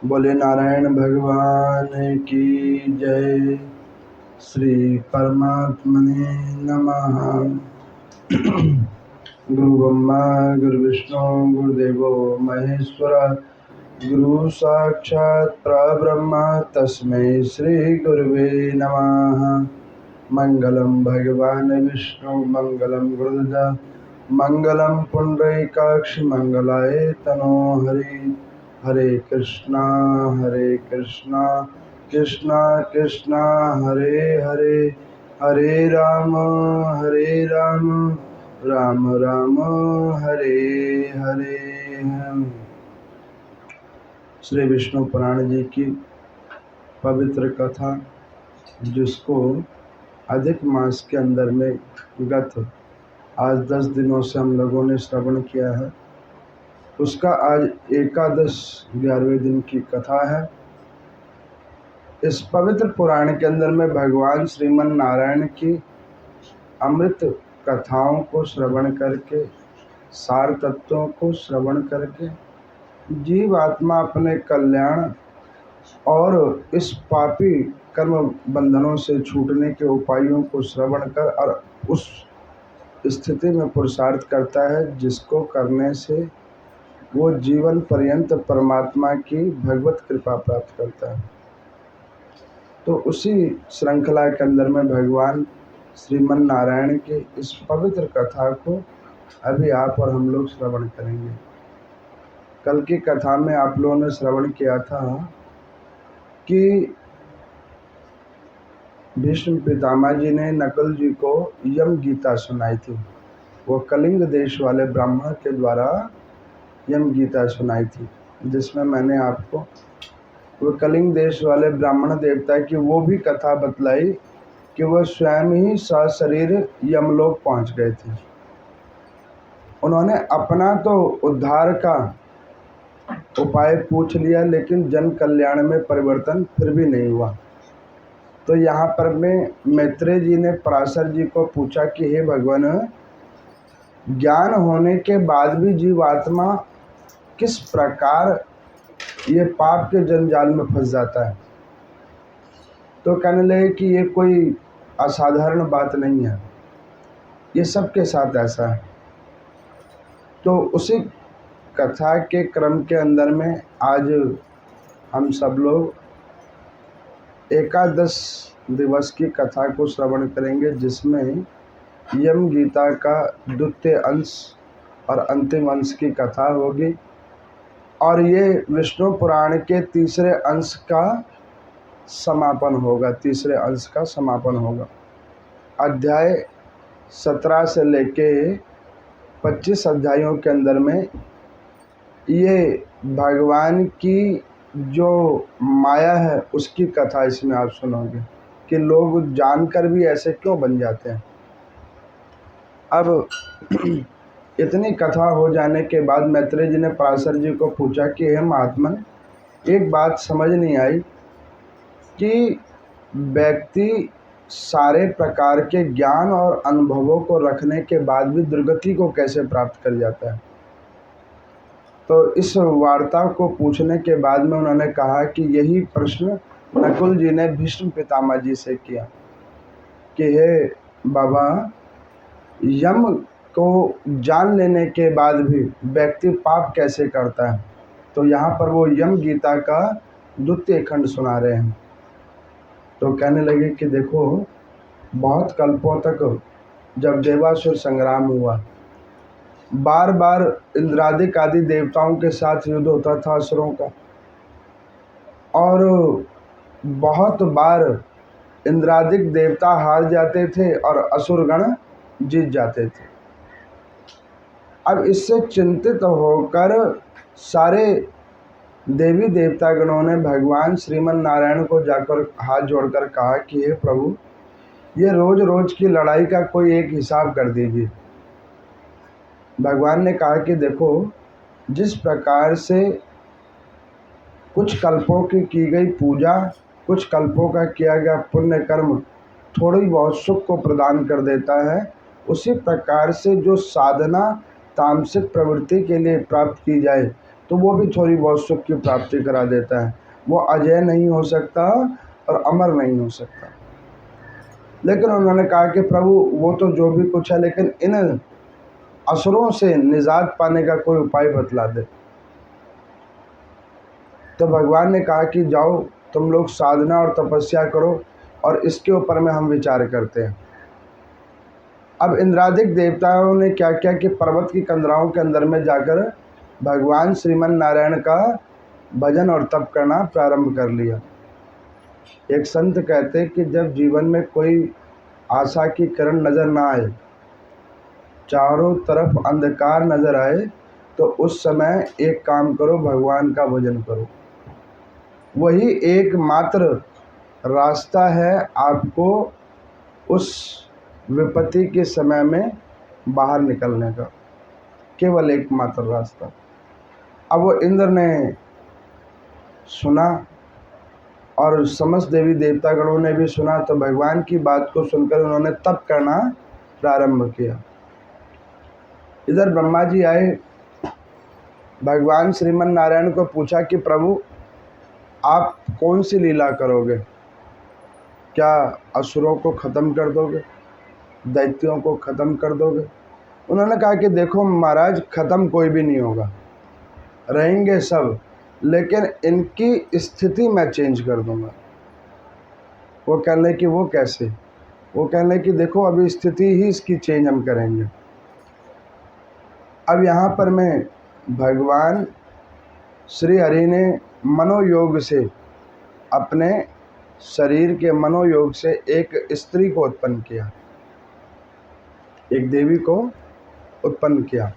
बोले नारायण भगवान की जय। श्री परमात्मने नमः। गुरु ब्रह्मा गुरु विष्णु गुरुदेवो महेश्वर गुरु साक्षात् परब्रह्म तस्मै श्री गुरुवे नमः। मंगलम भगवान विष्णु मंगलम गुरुदेव मंगलम पुंडरीकाक्ष मंगलाय तनो हरि। हरे कृष्णा कृष्णा कृष्णा हरे हरे, हरे राम राम राम हरे हरे। श्री विष्णु पुराण जी की पवित्र कथा, जिसको अधिक मास के अंदर में गत आज 10 दिनों से हम लोगों ने श्रवण किया है, उसका आज एकादश 11वें दिन की कथा है। इस पवित्र पुराण के अंदर में भगवान श्रीमन नारायण की अमृत कथाओं को श्रवण करके, सार तत्वों को श्रवण करके जीव आत्मा अपने कल्याण और इस पापी कर्म बंधनों से छूटने के उपायों को श्रवण कर और उस स्थिति में पुरुषार्थ करता है, जिसको करने से वो जीवन पर्यंत परमात्मा की भगवत कृपा प्राप्त करता है। तो उसी श्रृंखला के अंदर में भगवान श्रीमन नारायण की इस पवित्र कथा को अभी आप और हम लोग श्रवण करेंगे। कल की कथा में आप लोगों ने श्रवण किया था कि भीष्म पितामह जी ने नकुल जी को यम गीता सुनाई थी। वो कलिंग देश वाले ब्राह्मण के द्वारा यम गीता सुनाई थी, जिसमें मैंने आपको वो कलिंग देश वाले ब्राह्मण देवता की वो भी कथा बतलाई कि वह स्वयं ही सशरीर यमलोक पहुंच गए थे। उन्होंने अपना तो उद्धार का उपाय पूछ लिया, लेकिन जन कल्याण में परिवर्तन फिर भी नहीं हुआ। तो यहाँ पर में मैत्रेय जी ने पराशर जी को पूछा कि हे भगवान, ज्ञान होने के बाद भी जीवात्मा किस प्रकार ये पाप के जंजाल में फंस जाता है। तो कहने लगे कि ये कोई असाधारण बात नहीं है, ये सबके साथ ऐसा है। तो उसी कथा के क्रम के अंदर में आज हम सब लोग एकादश दिवस की कथा को श्रवण करेंगे, जिसमें यम गीता का द्वितीय अंश और अंतिम अंश की कथा होगी। और ये विष्णु पुराण के तीसरे अंश का समापन होगा। तीसरे अंश का समापन होगा। अध्याय 17 से लेके 25 अध्यायों के अंदर में ये भगवान की जो माया है उसकी कथा इसमें आप सुनोगे कि लोग जानकर भी ऐसे क्यों बन जाते हैं। अब इतनी कथा हो जाने के बाद मैत्रेय जी ने पराशर जी को पूछा कि हे महात्मन, एक बात समझ नहीं आई कि व्यक्ति सारे प्रकार के ज्ञान और अनुभवों को रखने के बाद भी दुर्गति को कैसे प्राप्त कर जाता है। तो इस वार्ता को पूछने के बाद में उन्होंने कहा कि यही प्रश्न नकुल जी ने भीष्म पितामह जी से किया कि हे बाबा, यम को जान लेने के बाद भी व्यक्ति पाप कैसे करता है। तो यहाँ पर वो यम गीता का द्वितीय खंड सुना रहे हैं। तो कहने लगे कि देखो, बहुत कल्पों तक जब देवासुर संग्राम हुआ, बार बार इंद्रादिक आदि देवताओं के साथ युद्ध होता था असुरों का, और बहुत बार इंद्रादिक देवता हार जाते थे और असुरगण जीत जाते थे। अब इससे चिंतित होकर सारे देवी देवता गणों ने भगवान श्रीमन नारायण को जाकर हाथ जोड़कर कहा कि हे प्रभु, ये रोज रोज की लड़ाई का कोई एक हिसाब कर दीजिए। भगवान ने कहा कि देखो, जिस प्रकार से कुछ कल्पों की गई पूजा, कुछ कल्पों का किया गया पुण्य कर्म थोड़ी बहुत सुख को प्रदान कर देता है, उसी प्रकार से जो साधना तामसिक प्रवृत्ति के लिए प्राप्त की जाए तो वो भी थोड़ी बहुत सुख की प्राप्ति करा देता है। वो अजय नहीं हो सकता और अमर नहीं हो सकता। लेकिन उन्होंने कहा कि प्रभु वो तो जो भी कुछ है, लेकिन इन असुरों से निजात पाने का कोई उपाय बतला दे। तो भगवान ने कहा कि जाओ तुम लोग साधना और तपस्या करो और इसके ऊपर में हम विचार करते हैं। अब इंद्रादिक देवताओं ने क्या किया कि पर्वत की कंदराओं के अंदर में जाकर भगवान श्रीमन नारायण का भजन और तप करना प्रारंभ कर लिया। एक संत कहते कि जब जीवन में कोई आशा की किरण नज़र ना आए, चारों तरफ अंधकार नज़र आए, तो उस समय एक काम करो, भगवान का भजन करो। वही एकमात्र रास्ता है आपको उस विपत्ति के समय में बाहर निकलने का, केवल एकमात्र रास्ता। अब वो इंद्र ने सुना और समस्त देवी देवतागणों ने भी सुना, तो भगवान की बात को सुनकर उन्होंने तप करना प्रारंभ किया। इधर ब्रह्मा जी आए, भगवान श्रीमन नारायण को पूछा कि प्रभु आप कौन सी लीला करोगे? क्या असुरों को ख़त्म कर दोगे, दैत्यों को ख़त्म कर दोगे? उन्होंने कहा कि देखो महाराज, ख़त्म कोई भी नहीं होगा, रहेंगे सब, लेकिन इनकी स्थिति मैं चेंज कर दूंगा। वो कहने कि वो कैसे? वो कहने कि देखो अभी स्थिति ही इसकी चेंज हम करेंगे। अब यहाँ पर मैं भगवान श्री हरि ने मनोयोग से, अपने शरीर के मनोयोग से एक स्त्री को उत्पन्न किया, एक देवी को उत्पन्न किया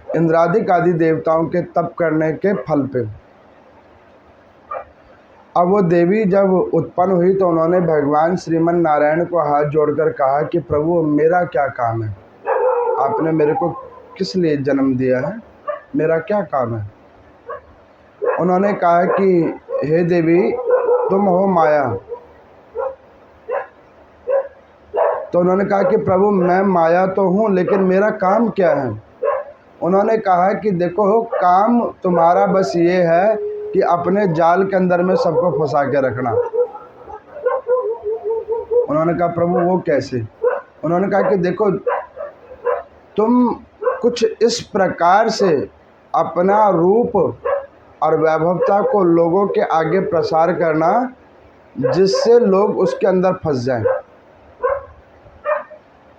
इंद्रादिक आदि देवताओं के तप करने के फल पे। अब वो देवी जब उत्पन्न हुई तो उन्होंने भगवान श्रीमन नारायण को हाथ जोड़कर कहा कि प्रभु मेरा क्या काम है, आपने मेरे को किस लिए जन्म दिया है, मेरा क्या काम है? उन्होंने कहा कि हे देवी तुम हो माया। तो उन्होंने कहा कि प्रभु मैं माया तो हूँ, लेकिन मेरा काम क्या है? उन्होंने कहा कि देखो काम तुम्हारा बस ये है कि अपने जाल के अंदर में सबको फंसा के रखना। उन्होंने कहा प्रभु वो कैसे? उन्होंने कहा कि देखो तुम कुछ इस प्रकार से अपना रूप और वैभवता को लोगों के आगे प्रसार करना जिससे लोग उसके अंदर फंस जाएं।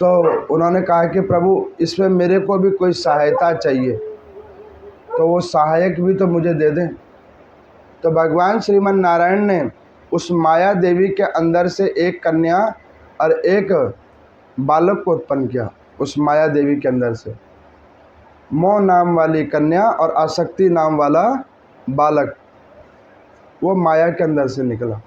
तो उन्होंने कहा कि प्रभु इसमें मेरे को भी कोई सहायता चाहिए, तो वो सहायक भी तो मुझे दे दें। तो भगवान श्रीमन नारायण ने उस माया देवी के अंदर से एक कन्या और एक बालक को उत्पन्न किया। उस माया देवी के अंदर से मोह नाम वाली कन्या और आसक्ति नाम वाला बालक, वो माया के अंदर से निकला।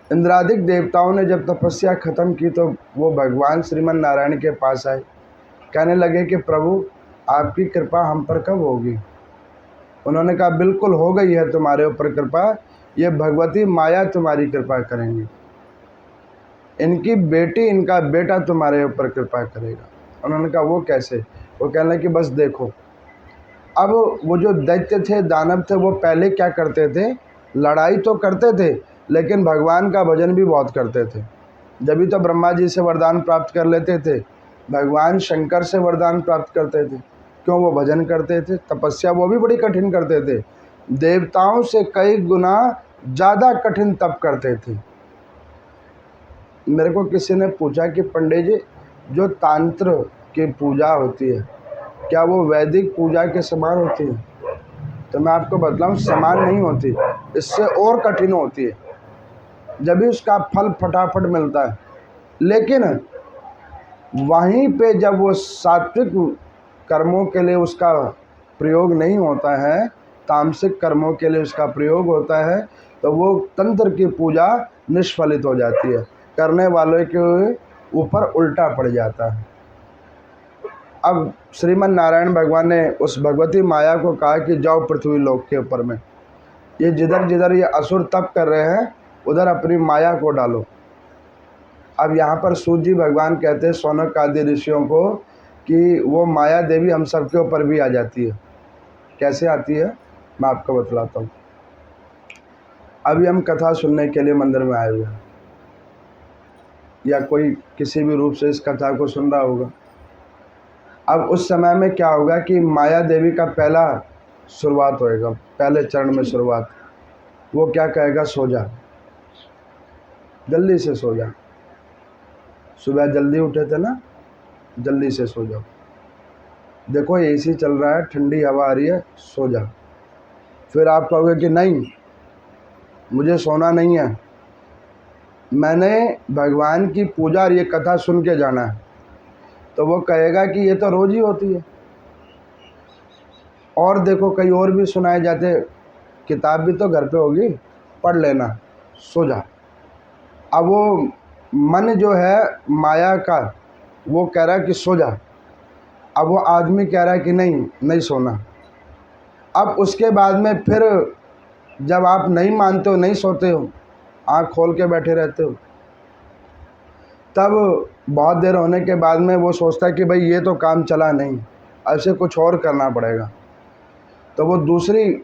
इंद्रादिक देवताओं ने जब तपस्या खत्म की तो वो भगवान श्रीमन नारायण के पास आए, कहने लगे कि प्रभु आपकी कृपा हम पर कब होगी? उन्होंने कहा बिल्कुल हो गई है तुम्हारे ऊपर कृपा, ये भगवती माया तुम्हारी कृपा करेंगी, इनकी बेटी इनका बेटा तुम्हारे ऊपर कृपा करेगा। उन्होंने कहा वो कैसे? वो कहने कि बस देखो। अब वो जो दैत्य थे, दानव थे, वो पहले क्या करते थे? लड़ाई तो करते थे लेकिन भगवान का भजन भी बहुत करते थे। जब भी तो ब्रह्मा जी से वरदान प्राप्त कर लेते थे, भगवान शंकर से वरदान प्राप्त करते थे। क्यों? वो भजन करते थे, तपस्या वो भी बड़ी कठिन करते थे, देवताओं से कई गुना ज़्यादा कठिन तप करते थे। मेरे को किसी ने पूछा कि पंडित जी जो तांत्र की पूजा होती है क्या वो वैदिक पूजा के समान होती है? तो मैं आपको बतलाऊं समान नहीं होती, इससे और कठिन होती है, जब भी उसका फल फटाफट मिलता है। लेकिन वहीं पे जब वो सात्विक कर्मों के लिए उसका प्रयोग नहीं होता है, तामसिक कर्मों के लिए उसका प्रयोग होता है, तो वो तंत्र की पूजा निष्फलित हो जाती है, करने वालों के ऊपर उल्टा पड़ जाता है। अब श्रीमन नारायण भगवान ने उस भगवती माया को कहा कि जाओ पृथ्वी लोक के ऊपर में, ये जिधर जिधर ये असुर तप कर रहे हैं उधर अपनी माया को डालो। अब यहाँ पर सूत जी भगवान कहते हैं शौनक आदि ऋषियों को कि वो माया देवी हम सबके ऊपर भी आ जाती है, कैसे आती है मैं आपको बतलाता हूँ। अभी हम कथा सुनने के लिए मंदिर में आए हुए हैं, या कोई किसी भी रूप से इस कथा को सुन रहा होगा। अब उस समय में क्या होगा कि माया देवी का पहला शुरुआत होएगा, पहले चरण में शुरुआत। वो क्या कहेगा, सो जा, जल्दी से सो जा। सुबह जल्दी उठे थे ना, जल्दी से सो जाओ। देखो एसी चल रहा है, ठंडी हवा आ रही है, सो जा। फिर आप कहोगे कि नहीं, मुझे सोना नहीं है, मैंने भगवान की पूजा और ये कथा सुन के जाना है। तो वो कहेगा कि ये तो रोज़ ही होती है, और देखो कई और भी सुनाए जाते, किताब भी तो घर पे होगी, पढ़ लेना, सो जा। अब वो मन जो है माया का, वो कह रहा है कि सो जा। अब वो आदमी कह रहा है कि नहीं, नहीं सोना। अब उसके बाद में फिर जब आप नहीं मानते हो, नहीं सोते हो, आँख खोल के बैठे रहते हो, तब बहुत देर होने के बाद में वो सोचता है कि भाई ये तो काम चला नहीं, ऐसे कुछ और करना पड़ेगा। तो वो दूसरी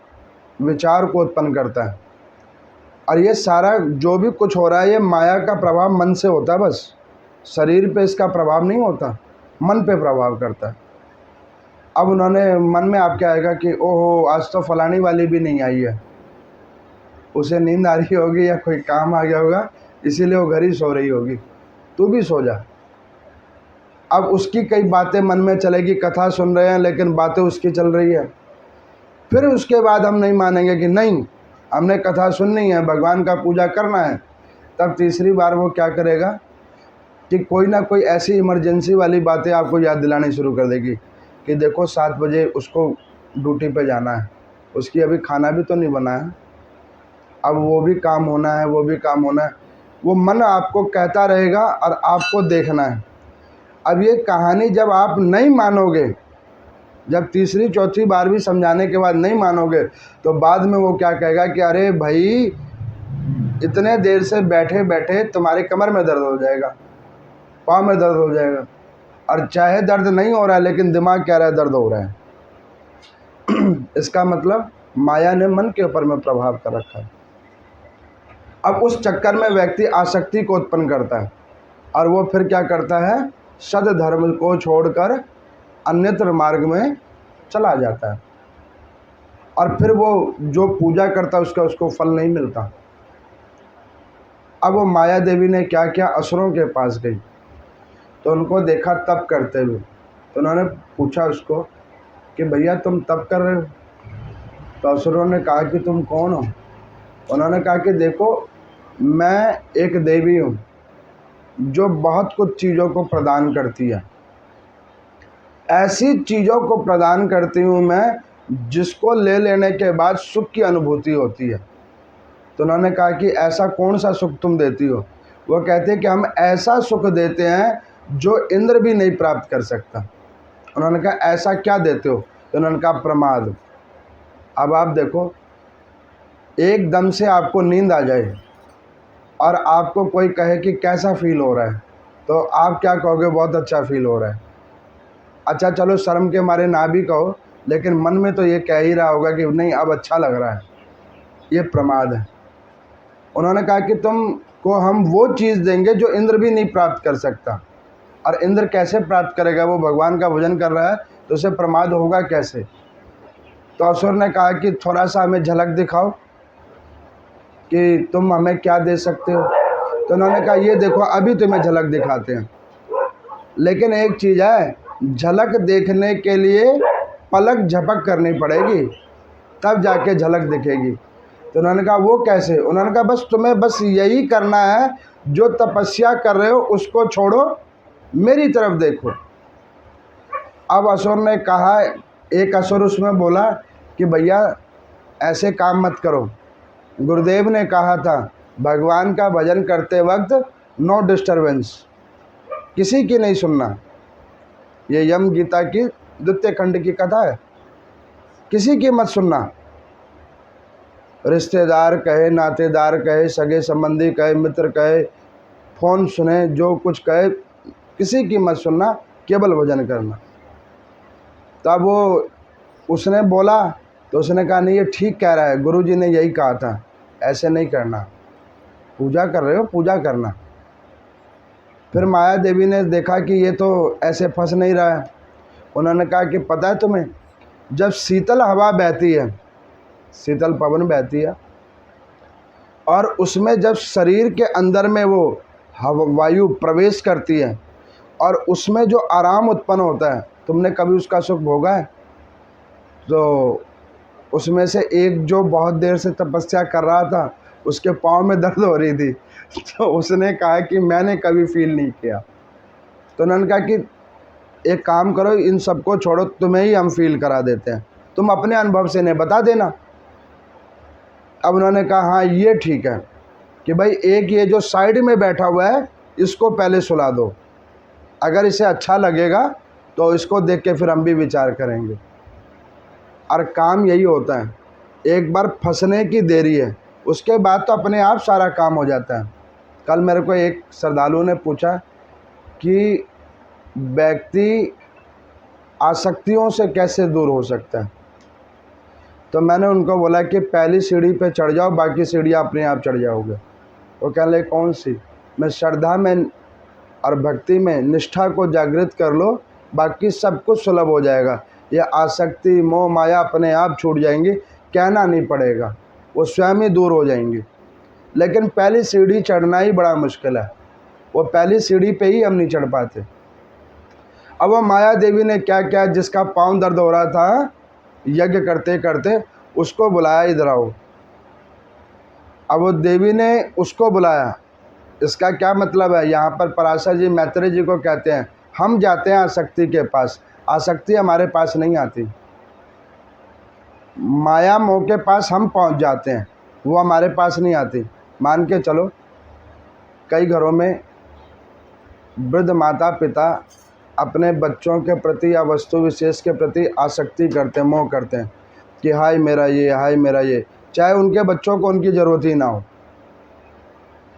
विचार को उत्पन्न करता है। और ये सारा जो भी कुछ हो रहा है, ये माया का प्रभाव मन से होता है बस। शरीर पे इसका प्रभाव नहीं होता, मन पे प्रभाव करता है। अब उन्होंने मन में आपके आएगा कि ओहो, आज तो फलानी वाली भी नहीं आई है, उसे नींद आ रही होगी या कोई काम आ गया होगा, इसीलिए वो घर ही सो रही होगी, तू भी सो जा। अब उसकी कई बातें मन में चलेगी, कथा सुन रहे हैं लेकिन बातें उसकी चल रही है। फिर उसके बाद हम नहीं मानेंगे कि नहीं, हमने कथा सुननी है, भगवान का पूजा करना है। तब तीसरी बार वो क्या करेगा कि कोई ना कोई ऐसी इमरजेंसी वाली बातें आपको याद दिलानी शुरू कर देगी कि देखो 7 बजे उसको ड्यूटी पे जाना है, उसकी अभी खाना भी तो नहीं बना है, अब वो भी काम होना है, वो भी काम होना है। वो मन आपको कहता रहेगा और आपको देखना है। अब ये कहानी जब आप नहीं मानोगे, जब तीसरी चौथी बार भी समझाने के बाद नहीं मानोगे, तो बाद में वो क्या कहेगा कि अरे भाई, इतने देर से बैठे बैठे तुम्हारे कमर में दर्द हो जाएगा, पाँव में दर्द हो जाएगा, और चाहे दर्द नहीं हो रहा है लेकिन दिमाग कह रहा है दर्द हो रहा है। इसका मतलब माया ने मन के ऊपर में प्रभाव कर रखा है। अब उस चक्कर में व्यक्ति आसक्ति को उत्पन्न करता है, और वो फिर क्या करता है, सद धर्म को छोड़कर अन्यत्र मार्ग में चला जाता है, और फिर वो जो पूजा करता है उसको फल नहीं मिलता। अब वो माया देवी ने क्या किया, असुरों के पास गई, तो उनको देखा तप करते हुए। तो उन्होंने पूछा उसको कि भैया तुम तप कर रहे हो? तो असुरों ने कहा कि तुम कौन हो? उन्होंने कहा कि देखो, मैं एक देवी हूँ जो बहुत कुछ चीज़ों को प्रदान करती है। ऐसी चीज़ों को प्रदान करती हूँ मैं जिसको ले लेने के बाद सुख की अनुभूति होती है। तो उन्होंने कहा कि ऐसा कौन सा सुख तुम देती हो? वो कहते हैं कि हम ऐसा सुख देते हैं जो इंद्र भी नहीं प्राप्त कर सकता। उन्होंने कहा ऐसा क्या देते हो? तो उन्होंने कहा प्रमाद। अब आप देखो, एकदम से आपको नींद आ जाए और आपको कोई कहे कि कैसा फील हो रहा है, तो आप क्या कहोगे? बहुत अच्छा फील हो रहा है। अच्छा चलो, शर्म के मारे ना भी कहो, लेकिन मन में तो ये कह ही रहा होगा कि नहीं, अब अच्छा लग रहा है। ये प्रमाद है। उन्होंने कहा कि तुमको हम वो चीज़ देंगे जो इंद्र भी नहीं प्राप्त कर सकता। और इंद्र कैसे प्राप्त करेगा? वो भगवान का भजन कर रहा है, तो उसे प्रमाद होगा कैसे? तो असुर ने कहा कि थोड़ा सा हमें झलक दिखाओ कि तुम हमें क्या दे सकते हो। तो उन्होंने कहा ये देखो, अभी तुम्हें झलक दिखाते हैं, लेकिन एक चीज़ है, झलक देखने के लिए पलक झपक करनी पड़ेगी, तब जाके झलक दिखेगी। तो उन्होंने कहा वो कैसे? उन्होंने कहा बस तुम्हें बस यही करना है, जो तपस्या कर रहे हो उसको छोड़ो, मेरी तरफ देखो। अब असुर ने कहा, एक असुर उसमें बोला कि भैया ऐसे काम मत करो, गुरुदेव ने कहा था भगवान का भजन करते वक्त नो डिस्टरबेंस, किसी की नहीं सुनना। ये यम गीता की द्वितीय खंड की कथा है, किसी की मत सुनना। रिश्तेदार कहे, नातेदार कहे, सगे संबंधी कहे, मित्र कहे, फ़ोन सुने, जो कुछ कहे, किसी की मत सुनना, केवल भजन करना। तब वो उसने बोला तो उसने कहा नहीं, ये ठीक कह रहा है, गुरुजी ने यही कहा था, ऐसे नहीं करना, पूजा कर रहे हो, पूजा करना। फिर माया देवी ने देखा कि ये तो ऐसे फंस नहीं रहा है। उन्होंने कहा कि पता है तुम्हें, जब शीतल हवा बहती है, शीतल पवन बहती है, और उसमें जब शरीर के अंदर में वो वायु प्रवेश करती है और उसमें जो आराम उत्पन्न होता है, तुमने कभी उसका सुख भोगा है? तो उसमें से एक जो बहुत देर से तपस्या कर रहा था, उसके पाँव में दर्द हो रही थी, तो उसने कहा कि मैंने कभी फील नहीं किया। तो उन्होंने कहा कि एक काम करो, इन सबको छोड़ो, तुम्हें ही हम फील करा देते हैं, तुम अपने अनुभव से नहीं बता देना। अब उन्होंने कहा हाँ ये ठीक है कि भाई एक ये जो साइड में बैठा हुआ है, इसको पहले सुला दो, अगर इसे अच्छा लगेगा तो इसको देख के फिर हम भी विचार करेंगे। और काम यही होता है, एक बार फंसने की देरी है, उसके बाद तो अपने आप सारा काम हो जाता है। कल मेरे को एक श्रद्धालु ने पूछा कि व्यक्ति आसक्तियों से कैसे दूर हो सकता है, तो मैंने उनको बोला कि पहली सीढ़ी पे चढ़ जाओ, बाकी सीढ़ियाँ अपने आप चढ़ जाओगे। वो कहने लगे कौन सी? मैं श्रद्धा में और भक्ति में निष्ठा को जागृत कर लो, बाकी सब कुछ सुलभ हो जाएगा। ये आसक्ति मोह माया अपने आप छूट जाएंगी, कहना नहीं पड़ेगा, वो स्वयं ही दूर हो जाएंगी। लेकिन पहली सीढ़ी चढ़ना ही बड़ा मुश्किल है, वो पहली सीढ़ी पे ही हम नहीं चढ़ पाते। अब वो माया देवी ने क्या किया, जिसका पाँव दर्द हो रहा था यज्ञ करते करते, उसको बुलाया, इधर आओ। अब वो देवी ने उसको बुलाया। इसका क्या मतलब है, यहाँ पर पराशर जी मैत्रेय जी को कहते हैं, हम जाते हैं आसक्ति के पास, आसक्ति हमारे पास नहीं आती। माया मोह के पास हम पहुँच जाते हैं, वो हमारे पास नहीं आती। मान के चलो, कई घरों में वृद्ध माता पिता अपने बच्चों के प्रति या वस्तु विशेष के प्रति आसक्ति करते हैं, मोह करते हैं कि हाय मेरा ये, हाय मेरा ये, चाहे उनके बच्चों को उनकी ज़रूरत ही ना हो,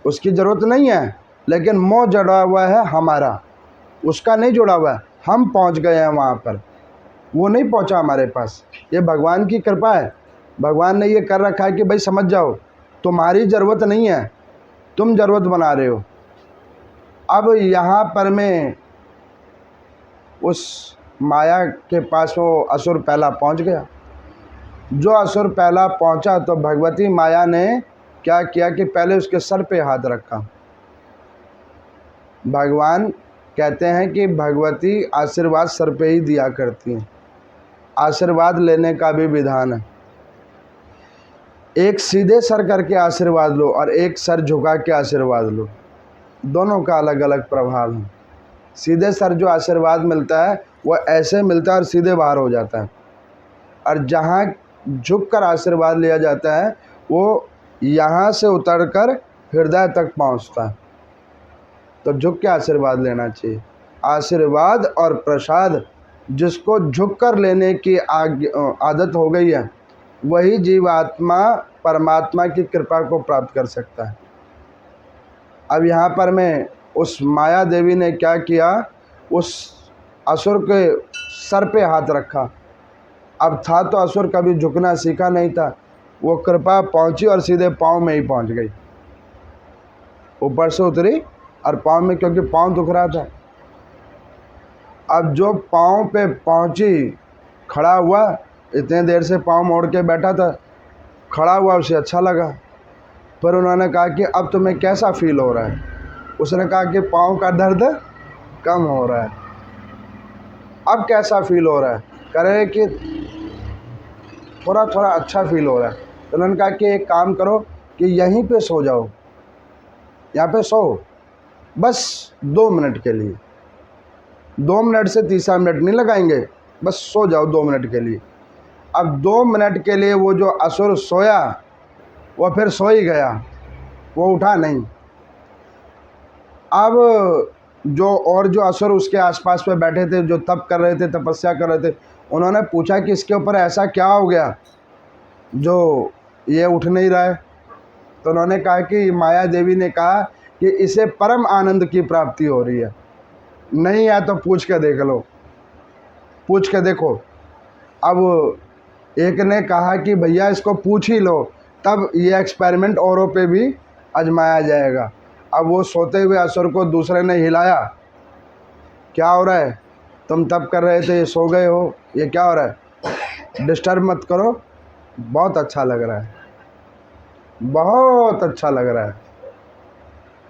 उसकी ज़रूरत नहीं है, लेकिन मोह जुड़ा हुआ है हमारा, उसका नहीं जुड़ा हुआ है। हम पहुंच गए हैं वहाँ पर, वो नहीं पहुंचा हमारे पास। ये भगवान की कृपा है, भगवान ने ये कर रखा है कि भाई समझ जाओ, तुम्हारी ज़रूरत नहीं है, तुम ज़रूरत बना रहे हो। अब यहाँ पर मैं उस माया के पास वो असुर पहला पहुँच गया। जो असुर पहला पहुँचा तो भगवती माया ने क्या किया कि पहले उसके सर पे हाथ रखा। भगवान कहते हैं कि भगवती आशीर्वाद सर पे ही दिया करती हैं, आशीर्वाद लेने का भी विधान है। एक सीधे सर करके आशीर्वाद लो और एक सर झुका के आशीर्वाद लो, दोनों का अलग अलग प्रभाव है। सीधे सर जो आशीर्वाद मिलता है वो ऐसे मिलता है और सीधे बाहर हो जाता है, और जहाँ झुक कर आशीर्वाद लिया जाता है वो यहाँ से उतरकर हृदय तक पहुँचता है। तो झुक के आशीर्वाद लेना चाहिए। आशीर्वाद और प्रसाद जिसको झुक कर लेने की आदत हो गई है, वही जीवात्मा परमात्मा की कृपा को प्राप्त कर सकता है। अब यहाँ पर मैं उस माया देवी ने क्या किया, उस असुर के सर पे हाथ रखा। अब था तो असुर कभी झुकना सीखा नहीं था, वो कृपा पहुँची और सीधे पाँव में ही पहुँच गई, ऊपर से उतरी और पाँव में, क्योंकि पाँव दुख रहा था। अब जो पाँव पे पहुँची, खड़ा हुआ, इतने देर से पाँव मोड़ के बैठा था, खड़ा हुआ, उसे अच्छा लगा। फिर उन्होंने कहा कि अब तुम्हें कैसा फील हो रहा है? उसने कहा कि पाँव का दर्द कम हो रहा है। अब कैसा फील हो रहा है? कह रहे कि थोड़ा थोड़ा अच्छा फील हो रहा है। तो उन्होंने कहा कि एक काम करो कि यहीं पे सो जाओ, यहाँ पे सो, बस 2 मिनट के लिए, 2 मिनट से तीसरा मिनट नहीं लगाएंगे, बस सो जाओ 2 मिनट के लिए। अब 2 मिनट के लिए वो जो असुर सोया, वो फिर सो ही गया, वो उठा नहीं। अब जो असुर उसके आसपास में बैठे थे, जो तप कर रहे थे, तपस्या कर रहे थे, उन्होंने पूछा कि इसके ऊपर ऐसा क्या हो गया जो ये उठ नहीं रहा है? तो उन्होंने कहा कि माया देवी ने कहा कि इसे परम आनंद की प्राप्ति हो रही है। नहीं है तो पूछ के देख लो, पूछ के देखो। अब एक ने कहा कि भैया इसको पूछ ही लो, तब ये एक्सपेरिमेंट औरों पे भी आजमाया जाएगा। अब वो सोते हुए असुर को दूसरे ने हिलाया, क्या हो रहा है, तुम तब कर रहे थे, ये सो गए हो, ये क्या हो रहा है, डिस्टर्ब मत करो, बहुत अच्छा लग रहा है, बहुत अच्छा लग रहा है।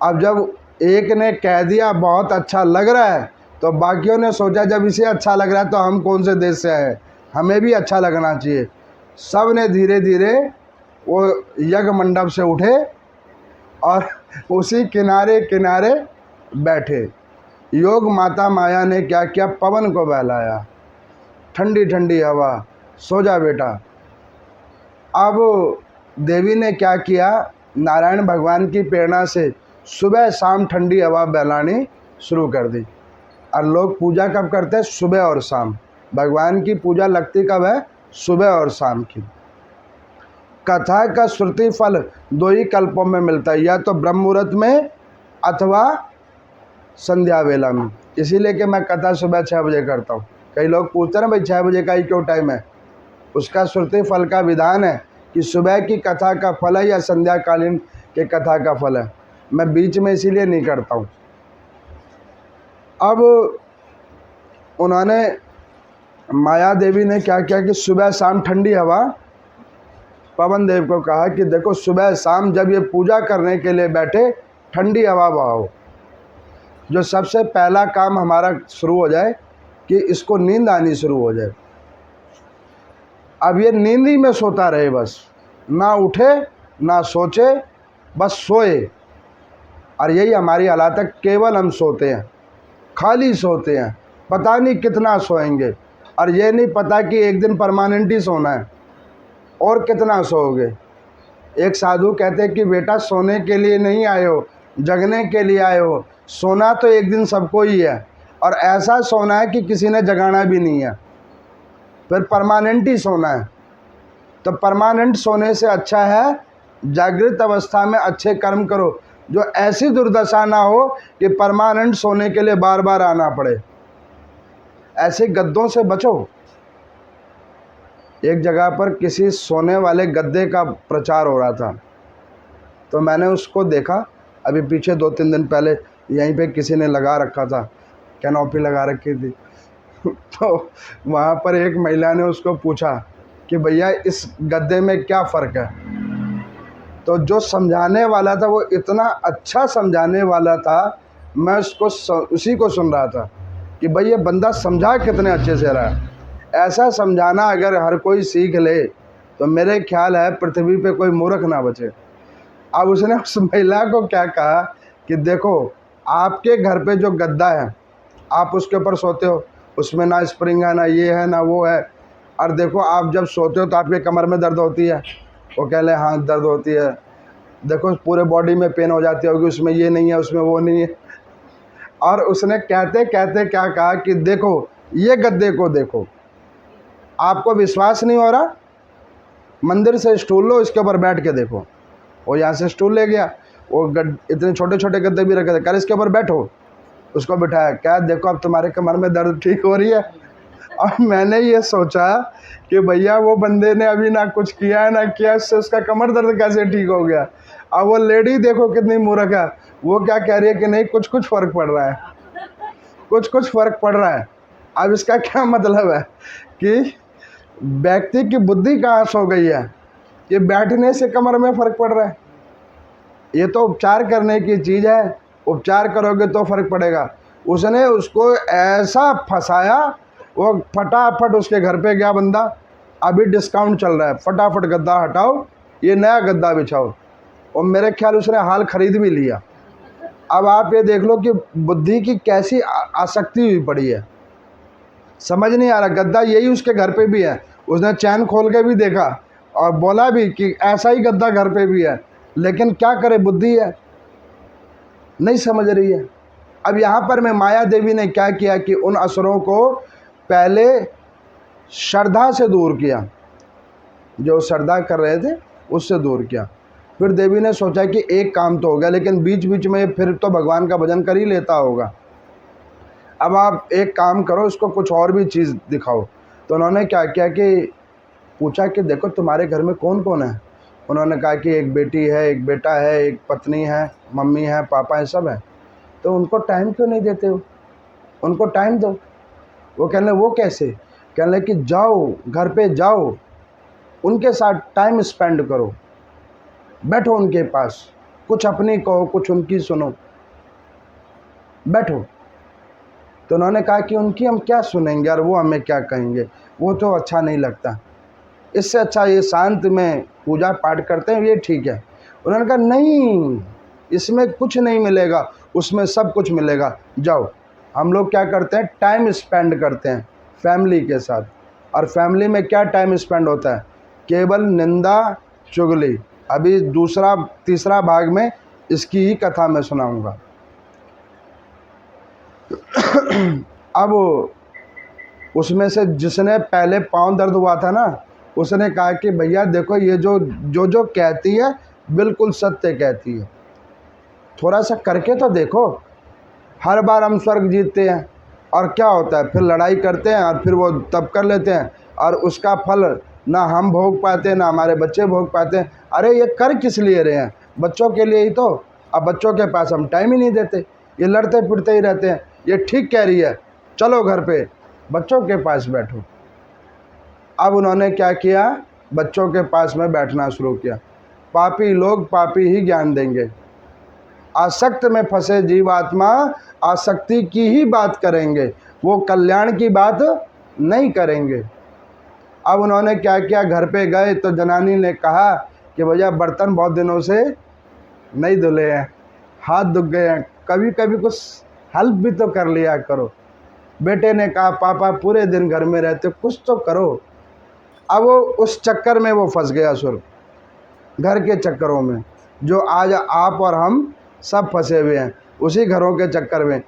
अब जब एक ने कह दिया बहुत अच्छा लग रहा है, तो बाकियों ने सोचा जब इसे अच्छा लग रहा है तो हम कौन से देश से आए, हमें भी अच्छा लगना चाहिए। सब ने धीरे धीरे वो यज्ञ मंडप से उठे और उसी किनारे किनारे बैठे। योग माता माया ने क्या किया, पवन को बहलाया, ठंडी ठंडी हवा, सो जा बेटा। अब देवी ने क्या किया, नारायण भगवान की प्रेरणा से सुबह शाम ठंडी हवा बहलानी शुरू कर दी। और लोग पूजा कब करते हैं, सुबह और शाम। भगवान की पूजा लगती कब है, सुबह और शाम की। कथा का श्रुति फल दो ही कल्पों में मिलता है, या तो ब्रह्म मुहूर्त में अथवा संध्या वेला में। इसीलिए कि मैं कथा सुबह 6 बजे करता हूँ। कई लोग पूछते हैं भाई 6 बजे का ही क्यों टाइम है, उसका श्रुति फल का विधान है कि सुबह की कथा का फल है या संध्या कालीन के कथा का फल है। मैं बीच में इसीलिए नहीं करता हूँ। अब उन्होंने, माया देवी ने क्या किया कि सुबह शाम ठंडी हवा, पवन देव को कहा कि देखो सुबह शाम जब ये पूजा करने के लिए बैठे, ठंडी हवा बहाओ। जो सबसे पहला काम हमारा शुरू हो जाए कि इसको नींद आनी शुरू हो जाए। अब ये नींद ही में सोता रहे, बस ना उठे ना सोचे, बस सोए। और यही हमारी हालत है, केवल हम सोते हैं, खाली सोते हैं, पता नहीं कितना सोएंगे, और ये नहीं पता कि एक दिन परमानेंट ही सोना है और कितना सोओगे। एक साधु कहते हैं कि बेटा सोने के लिए नहीं आए हो, जगने के लिए आए हो। सोना तो एक दिन सबको ही है, और ऐसा सोना है कि किसी ने जगाना भी नहीं है, फिर परमानेंट ही सोना है। तो परमानेंट सोने से अच्छा है जागृत अवस्था में अच्छे कर्म करो, जो ऐसी दुर्दशा ना हो कि परमानेंट सोने के लिए बार बार आना पड़े। ऐसे गद्दों से बचो। एक जगह पर किसी सोने वाले गद्दे का प्रचार हो रहा था, तो मैंने उसको देखा। अभी पीछे 2-3 दिन पहले यहीं पे किसी ने लगा रखा था, कैनोपी लगा रखी थी। तो वहाँ पर एक महिला ने उसको पूछा कि भैया इस गद्दे में क्या फ़र्क है। तो जो समझाने वाला था वो इतना अच्छा समझाने वाला था, मैं उसी को सुन रहा था कि भाई ये बंदा समझा कितने अच्छे से रहा है। ऐसा समझाना अगर हर कोई सीख ले तो मेरे ख्याल है पृथ्वी पे कोई मूर्ख ना बचे। अब उसने उस महिला को क्या कहा कि देखो आपके घर पे जो गद्दा है, आप उसके ऊपर सोते हो, उसमें ना स्प्रिंग है, ना ये है, ना वो है। और देखो आप जब सोते हो तो आपके कमर में दर्द होती है, वो कह ले हाँ दर्द होती है। देखो पूरे बॉडी में पेन हो जाती होगी, उसमें ये नहीं है, उसमें वो नहीं है। और उसने कहते कहते क्या कहा कि देखो ये गद्दे को देखो, आपको विश्वास नहीं हो रहा, मंदिर से स्टूल लो, इसके ऊपर बैठ के देखो। वो यहाँ से स्टूल ले गया, वो इतने छोटे छोटे गद्दे भी रखे थे, कल इसके ऊपर बैठो, उसको बिठाया, क्या देखो अब तुम्हारे कमर में दर्द ठीक हो रही है। और मैंने ये सोचा कि भैया वो बंदे ने अभी ना कुछ किया है ना किया, इससे उसका कमर दर्द कैसे ठीक हो गया। अब वो लेडी देखो कितनी मूर्ख है, वो क्या कह रही है कि नहीं कुछ कुछ फ़र्क पड़ रहा है, कुछ कुछ फ़र्क पड़ रहा है। अब इसका क्या मतलब है कि व्यक्ति की बुद्धि कहाँ सो गई है कि बैठने से कमर में फ़र्क पड़ रहा है। ये तो उपचार करने की चीज़ है, उपचार करोगे तो फ़र्क पड़ेगा। उसने उसको ऐसा फंसाया, वो फटाफट उसके घर पे गया बंदा, अभी डिस्काउंट चल रहा है, फटाफट गद्दा हटाओ, ये नया गद्दा बिछाओ। और मेरे ख्याल उसने हाल खरीद भी लिया। अब आप ये देख लो कि बुद्धि की कैसी आसक्ति हुई पड़ी है, समझ नहीं आ रहा। गद्दा यही उसके घर पे भी है, उसने चैन खोल के भी देखा और बोला भी कि ऐसा ही गद्दा घर पे भी है, लेकिन क्या करे, बुद्धि है नहीं समझ रही है। अब यहाँ पर मैं माया देवी ने क्या किया कि उन असुरों को पहले श्रद्धा से दूर किया, जो श्रद्धा कर रहे थे उससे दूर किया। फिर देवी ने सोचा कि एक काम तो हो गया, लेकिन बीच बीच में फिर तो भगवान का भजन कर ही लेता होगा, अब आप एक काम करो, इसको कुछ और भी चीज़ दिखाओ। तो उन्होंने क्या किया कि पूछा कि देखो तुम्हारे घर में कौन कौन है। उन्होंने कहा कि एक बेटी है, एक बेटा है, एक पत्नी है, मम्मी है, पापा है, सब है। तो उनको टाइम क्यों नहीं देते हो? उनको टाइम दो। वो कहने वो कैसे? कहने कि जाओ घर पे जाओ, उनके साथ टाइम स्पेंड करो, बैठो उनके पास, कुछ अपनी कहो, कुछ उनकी सुनो, बैठो। तो उन्होंने कहा कि उनकी हम क्या सुनेंगे और वो हमें क्या कहेंगे, वो तो अच्छा नहीं लगता, इससे अच्छा ये शांत में पूजा पाठ करते हैं, ये ठीक है। उन्होंने कहा नहीं, इसमें कुछ नहीं मिलेगा, उसमें सब कुछ मिलेगा, जाओ। हम लोग क्या करते हैं, टाइम स्पेंड करते हैं फैमिली के साथ। और फैमिली में क्या टाइम स्पेंड होता है? केवल निंदा चुगली। अभी दूसरा तीसरा भाग में इसकी ही कथा मैं सुनाऊंगा। अब उसमें से जिसने पहले पाँव दर्द हुआ था ना, उसने कहा कि भैया देखो ये जो कहती है बिल्कुल सत्य कहती है, थोड़ा सा करके तो देखो। हर बार हम स्वर्ग जीतते हैं और क्या होता है, फिर लड़ाई करते हैं और फिर वो तब कर लेते हैं और उसका फल ना हम भोग पाते ना हमारे बच्चे भोग पाते हैं। अरे ये कर किस लिए रहे हैं? बच्चों के लिए ही तो। अब बच्चों के पास हम टाइम ही नहीं देते, ये लड़ते फिरते ही रहते हैं। ये ठीक कह रही है, चलो घर पे बच्चों के पास बैठो। अब उन्होंने क्या किया, बच्चों के पास में बैठना शुरू किया। पापी लोग पापी ही ज्ञान देंगे। आसक्त में फंसे जीवात्मा आसक्ति की ही बात करेंगे, वो कल्याण की बात नहीं करेंगे। अब उन्होंने क्या किया, घर पे गए तो जनानी ने कहा कि भैया बर्तन बहुत दिनों से नहीं धुले हैं, हाथ दुख गए हैं, कभी कभी कुछ हेल्प भी तो कर लिया करो। बेटे ने कहा पापा पूरे दिन घर में रहते, कुछ तो करो। अब वो उस चक्कर में वो फंस गया सुर, घर के चक्करों में, जो आज आप और हम सब फंसे हुए हैं उसी घरों के चक्कर में।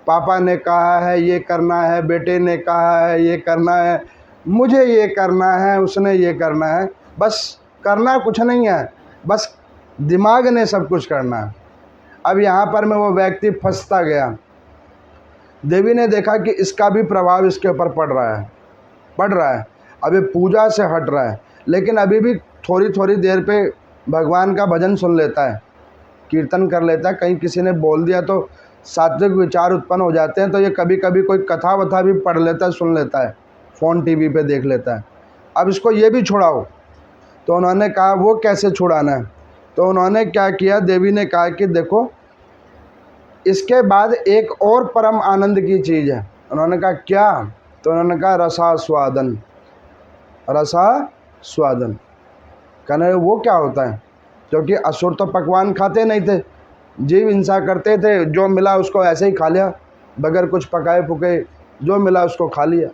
पापा ने कहा है ये करना है, बेटे ने कहा है ये करना है, मुझे ये करना है, उसने ये करना है, बस करना कुछ नहीं है, बस दिमाग ने सब कुछ करना है। अब यहाँ पर मैं वो व्यक्ति फंसता गया। देवी ने देखा कि इसका भी प्रभाव इसके ऊपर पड़ रहा है। अभी पूजा से हट रहा है, लेकिन अभी भी थोड़ी थोड़ी देर पे भगवान का भजन सुन लेता है, कीर्तन कर लेता है। कहीं किसी ने बोल दिया तो सात्विक विचार उत्पन्न हो जाते हैं, तो ये कभी कभी कोई कथा वथा भी पढ़ लेता है, सुन लेता है, फ़ोन टीवी पे देख लेता है। अब इसको ये भी छुड़ाओ। तो उन्होंने कहा वो कैसे छुड़ाना है? तो उन्होंने क्या किया, देवी ने कहा कि देखो इसके बाद एक और परम आनंद की चीज़ है। उन्होंने कहा क्या? तो उन्होंने कहा रसास्वादन। रसास्वादन कहने वो क्या होता है? क्योंकि असुर तो पकवान खाते नहीं थे, जीव हिंसा करते थे, जो मिला उसको ऐसे ही खा लिया, बगैर कुछ पकाए फुके, जो मिला उसको खा लिया।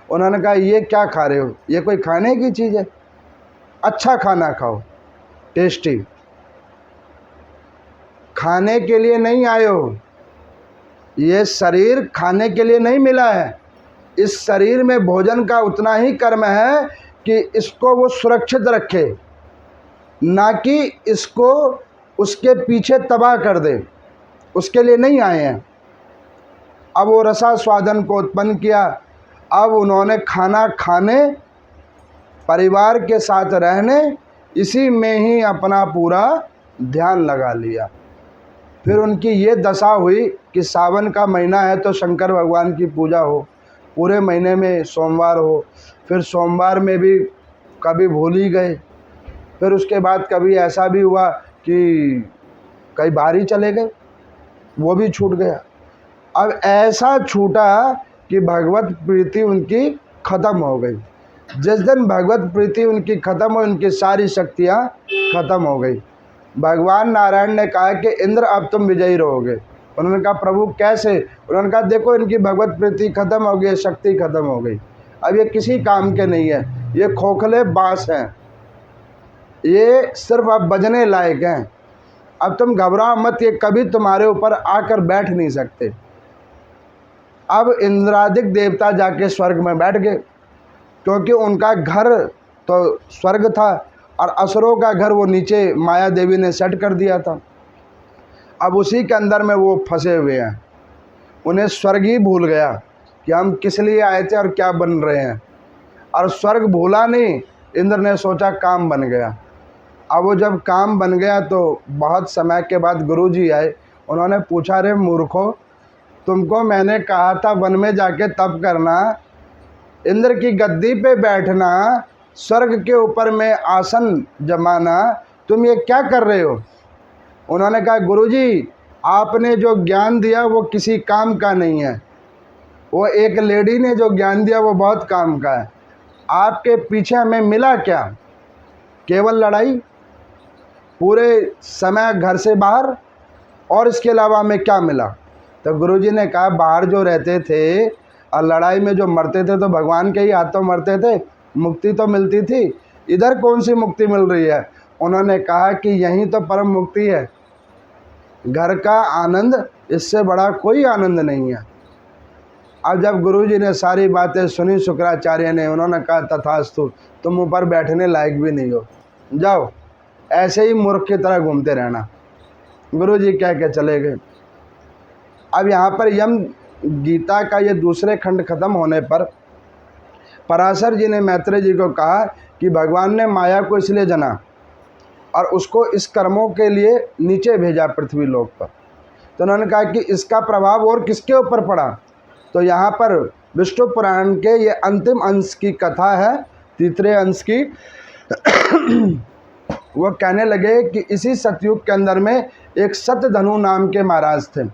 उन्होंने कहा ये क्या खा रहे हो, ये कोई खाने की चीज़ है? अच्छा खाना खाओ, टेस्टी। खाने के लिए नहीं आए हो, ये शरीर खाने के लिए नहीं मिला है। इस शरीर में भोजन का उतना ही कर्म है कि इसको वो सुरक्षित रखे, ना कि इसको उसके पीछे तबाह कर दे, उसके लिए नहीं आए हैं। अब वो रसास्वादन को उत्पन्न किया। अब उन्होंने खाना खाने, परिवार के साथ रहने, इसी में ही अपना पूरा ध्यान लगा लिया। फिर उनकी ये दशा हुई कि सावन का महीना है तो शंकर भगवान की पूजा हो, पूरे महीने में सोमवार हो, फिर सोमवार में भी कभी भूल ही गए, फिर उसके बाद कभी ऐसा भी हुआ कि कई बार ही चले गए, वो भी छूट गया। अब ऐसा छूटा कि भगवत प्रीति उनकी ख़त्म हो गई। जिस दिन भगवत प्रीति उनकी ख़त्म हो, उनकी सारी शक्तियाँ ख़त्म हो गई। भगवान नारायण ने कहा कि इंद्र अब तुम विजयी रहोगे। उन्होंने कहा प्रभु कैसे? उन्होंने कहा देखो इनकी भगवत प्रीति खत्म हो गई, शक्ति खत्म हो गई, अब ये किसी काम के नहीं है, ये खोखले बांस हैं, ये सिर्फ अब बजने लायक हैं। अब तुम घबराओ मत, ये कभी तुम्हारे ऊपर आकर बैठ नहीं सकते। अब इंद्रादिक देवता जाके स्वर्ग में बैठ गए, क्योंकि उनका घर तो स्वर्ग था और असुरों का घर वो नीचे माया देवी ने सेट कर दिया था। अब उसी के अंदर में वो फंसे हुए हैं। उन्हें स्वर्ग ही भूल गया कि हम किस लिए आए थे और क्या बन रहे हैं। और स्वर्ग भूला नहीं, इंद्र ने सोचा काम बन गया। अब वो जब काम बन गया तो बहुत समय के बाद गुरुजी आए। उन्होंने पूछा, रे मूर्खो, तुमको मैंने कहा था वन में जाके तप करना, इंद्र की गद्दी पे बैठना, स्वर्ग के ऊपर में आसन जमाना, तुम ये क्या कर रहे हो? उन्होंने कहा, गुरुजी आपने जो ज्ञान दिया वो किसी काम का नहीं है। वो एक लेडी ने जो ज्ञान दिया वो बहुत काम का है। आपके पीछे हमें मिला क्या? केवल लड़ाई, पूरे समय घर से बाहर, और इसके अलावा हमें क्या मिला? तो गुरुजी ने कहा, बाहर जो रहते थे और लड़ाई में जो मरते थे तो भगवान के ही हाथों मरते थे, मुक्ति तो मिलती थी। इधर कौन सी मुक्ति मिल रही है? उन्होंने कहा कि यही तो परम मुक्ति है। घर का आनंद, इससे बड़ा कोई आनंद नहीं है। अब जब गुरुजी ने सारी बातें सुनी शुक्राचार्य ने, उन्होंने कहा, तथास्तु, तुम ऊपर बैठने लायक भी नहीं हो, जाओ ऐसे ही मूर्ख की तरह घूमते रहना। गुरुजी कह के चले गए। अब यहाँ पर यम गीता का ये दूसरे खंड खत्म होने पर पराशर जी ने मैत्रेय जी को कहा कि भगवान ने माया को इसलिए जना और उसको इस कर्मों के लिए नीचे भेजा पृथ्वी लोक पर। तो उन्होंने कहा कि इसका प्रभाव और किसके ऊपर पड़ा? तो यहाँ पर विष्णु पुराण के ये अंतिम अंश की कथा है, तीसरे अंश की। वो कहने लगे कि इसी सतयुग के अंदर में एक सतधनु नाम के महाराज थे,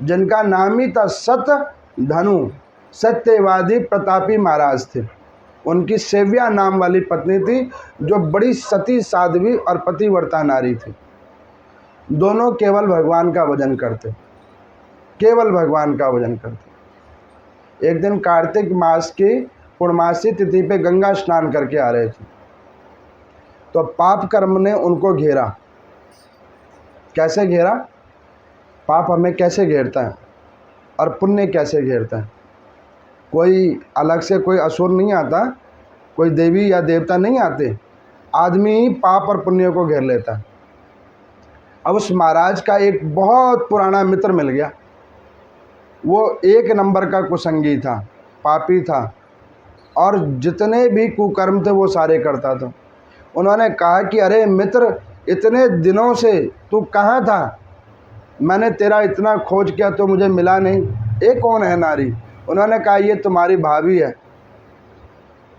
जिनका नाम ही था सतधनु, सत्यवादी प्रतापी महाराज थे। उनकी सेव्या नाम वाली पत्नी थी, जो बड़ी सती साध्वी और पतिव्रता नारी थी। दोनों केवल भगवान का भजन करते, केवल भगवान का भजन करते। एक दिन कार्तिक मास की पूर्णमासी तिथि पे गंगा स्नान करके आ रहे थे, तो पाप कर्म ने उनको घेरा। कैसे घेरा? पाप हमें कैसे घेरता है और पुण्य कैसे घेरता है? कोई अलग से कोई असुर नहीं आता, कोई देवी या देवता नहीं आते, आदमी ही पाप और पुण्य को घेर लेता है। अब उस महाराज का एक बहुत पुराना मित्र मिल गया। वो एक नंबर का कुसंगी था, पापी था, और जितने भी कुकर्म थे वो सारे करता था। उन्होंने कहा कि अरे मित्र, इतने दिनों से तू कहाँ था? मैंने तेरा इतना खोज किया तो मुझे मिला नहीं। ये कौन है नारी? उन्होंने कहा, ये तुम्हारी भाभी है।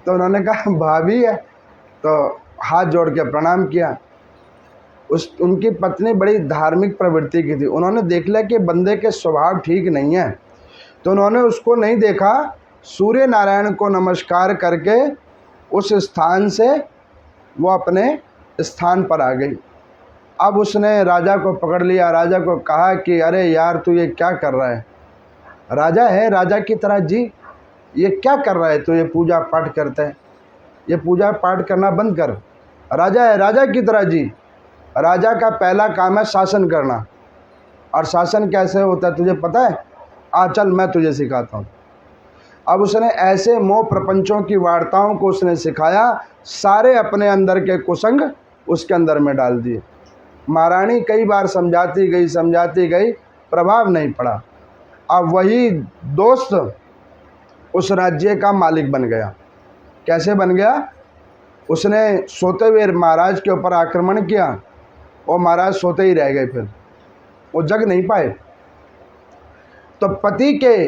तो उन्होंने कहा, भाभी है? तो हाथ जोड़ के प्रणाम किया। उनकी पत्नी बड़ी धार्मिक प्रवृत्ति की थी। उन्होंने देख लिया कि बंदे के स्वभाव ठीक नहीं है, तो उन्होंने उसको नहीं देखा, सूर्य नारायण को नमस्कार करके उस स्थान से वो अपने स्थान पर आ गई। अब उसने राजा को पकड़ लिया, राजा को कहा कि अरे यार, तू ये क्या कर रहा है? राजा है, राजा की तरह जी, ये क्या कर रहा है? तो ये पूजा पाठ करता है, ये पूजा पाठ करना बंद कर। राजा है, राजा की तरह जी। राजा का पहला काम है शासन करना, और शासन कैसे होता है तुझे पता है? आ चल, मैं तुझे सिखाता हूँ। अब उसने ऐसे मोह प्रपंचों की वार्ताओं को उसने सिखाया, सारे अपने अंदर के कुसंग उसके अंदर में डाल दिए। महारानी कई बार समझाती गई, प्रभाव नहीं पड़ा। अब वही दोस्त उस राज्य का मालिक बन गया। कैसे बन गया? उसने सोते हुए महाराज के ऊपर आक्रमण किया, और महाराज सोते ही रह गए, फिर वो जग नहीं पाए। तो पति के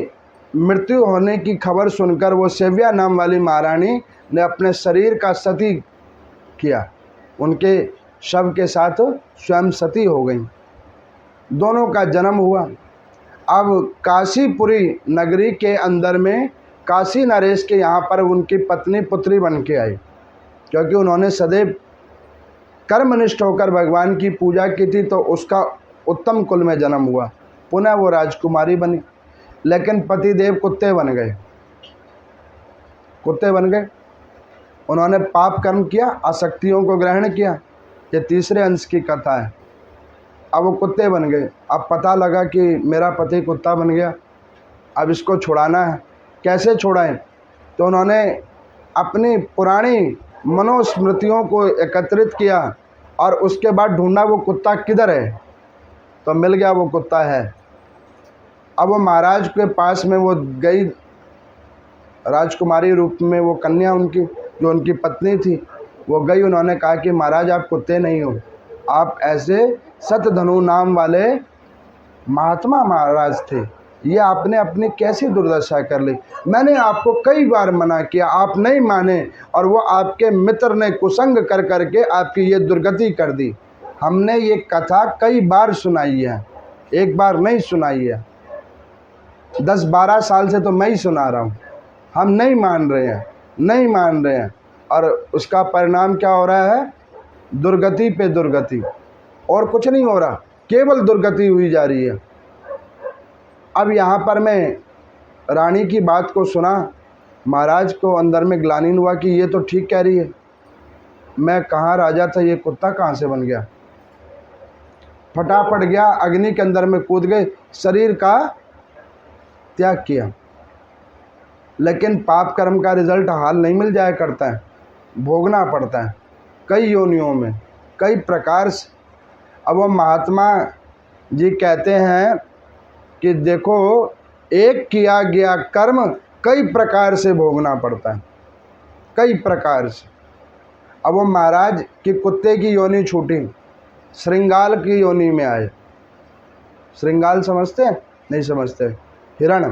मृत्यु होने की खबर सुनकर वो सेव्या नाम वाली महारानी ने अपने शरीर का सती किया, उनके शव के साथ स्वयं सती हो गई। दोनों का जन्म हुआ। अब काशीपुरी नगरी के अंदर में काशी नरेश के यहाँ पर उनकी पत्नी पुत्री बन के आई, क्योंकि उन्होंने सदैव कर्मनिष्ठ होकर भगवान की पूजा की थी, तो उसका उत्तम कुल में जन्म हुआ। पुनः वो राजकुमारी बनी, लेकिन पतिदेव कुत्ते बन गए, कुत्ते बन गए। उन्होंने पाप कर्म किया, आसक्तियों को ग्रहण किया। ये तीसरे अंश की कथा है। अब वो कुत्ते बन गए। अब पता लगा कि मेरा पति कुत्ता बन गया, अब इसको छुड़ाना है। कैसे छुड़ाएं? तो उन्होंने अपनी पुरानी मनोस्मृतियों को एकत्रित किया, और उसके बाद ढूंढा वो कुत्ता किधर है, तो मिल गया, वो कुत्ता है। अब वो महाराज के पास में वो गई, राजकुमारी रूप में वो कन्या उनकी, जो उनकी पत्नी थी वो गई, उन्होंने कहा कि महाराज आप कुत्ते नहीं हो, आप ऐसे सतधनु नाम वाले महात्मा महाराज थे, ये आपने अपनी कैसी दुर्दशा कर ली। मैंने आपको कई बार मना किया, आप नहीं माने, और वो आपके मित्र ने कुसंग कर करके आपकी ये दुर्गति कर दी। हमने ये कथा कई बार सुनाई है, एक बार नहीं सुनाई है, 10-12 साल से तो मैं ही सुना रहा हूँ। हम नहीं मान रहे हैं, नहीं मान रहे हैं, और उसका परिणाम क्या हो रहा है? दुर्गति पे दुर्गति, और कुछ नहीं हो रहा, केवल दुर्गति हुई जा रही है। अब यहाँ पर मैं रानी की बात को सुना, महाराज को अंदर में ग्लानि हुआ कि ये तो ठीक कह रही है, मैं कहाँ राजा था, ये कुत्ता कहाँ से बन गया। फटाफट गया, अग्नि के अंदर में कूद गए, शरीर का त्याग किया। लेकिन पाप कर्म का रिजल्ट हाल नहीं मिल जाया करता है, भोगना पड़ता है कई योनियों में, कई प्रकार से। अब वो महात्मा जी कहते हैं कि देखो, एक किया गया कर्म कई प्रकार से भोगना पड़ता है, कई प्रकार से। अब वो महाराज की कुत्ते की योनि छूटी, श्रृंगाल की योनि में आए। श्रृंगाल समझते हैं? नहीं समझते। हिरण,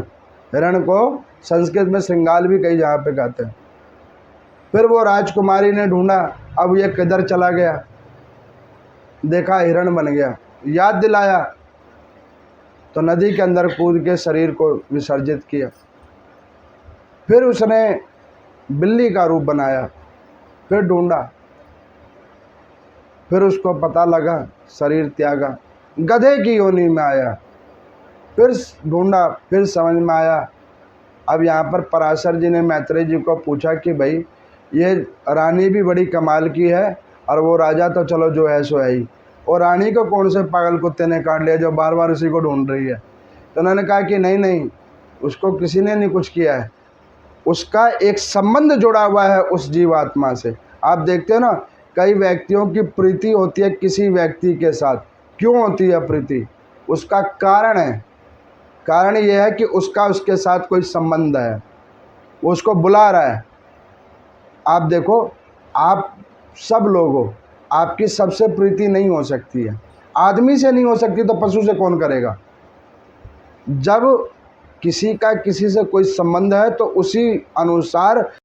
हिरण को संस्कृत में श्रृंगाल भी कई जगह पे कहते हैं। फिर वो राजकुमारी ने ढूंढा, अब ये किधर चला गया, देखा हिरण बन गया, याद दिलाया तो नदी के अंदर कूद के शरीर को विसर्जित किया। फिर उसने बिल्ली का रूप बनाया, फिर ढूंढा, फिर उसको पता लगा, शरीर त्यागा, गधे की योनि में आया, फिर ढूंढा, फिर समझ में आया। अब यहाँ पर पराशर जी ने मैत्रेय जी को पूछा कि भाई ये रानी भी बड़ी कमाल की है, और वो राजा तो चलो जो है सो है ही, और रानी को कौन से पागल कुत्ते ने काट लिया जो बार बार उसी को ढूंढ रही है। तो उन्होंने कहा कि नहीं नहीं, उसको किसी ने नहीं कुछ किया है, उसका एक संबंध जुड़ा हुआ है उस जीवात्मा से। आप देखते हो ना, कई व्यक्तियों की प्रीति होती है किसी व्यक्ति के साथ, क्यों होती है प्रीति? उसका कारण है, कारण यह है कि उसका उसके साथ कोई संबंध है, वो उसको बुला रहा है। आप देखो, आप सब लोगों, आपकी सबसे प्रीति नहीं हो सकती है, आदमी से नहीं हो सकती तो पशु से कौन करेगा? जब किसी का किसी से कोई संबंध है तो उसी अनुसार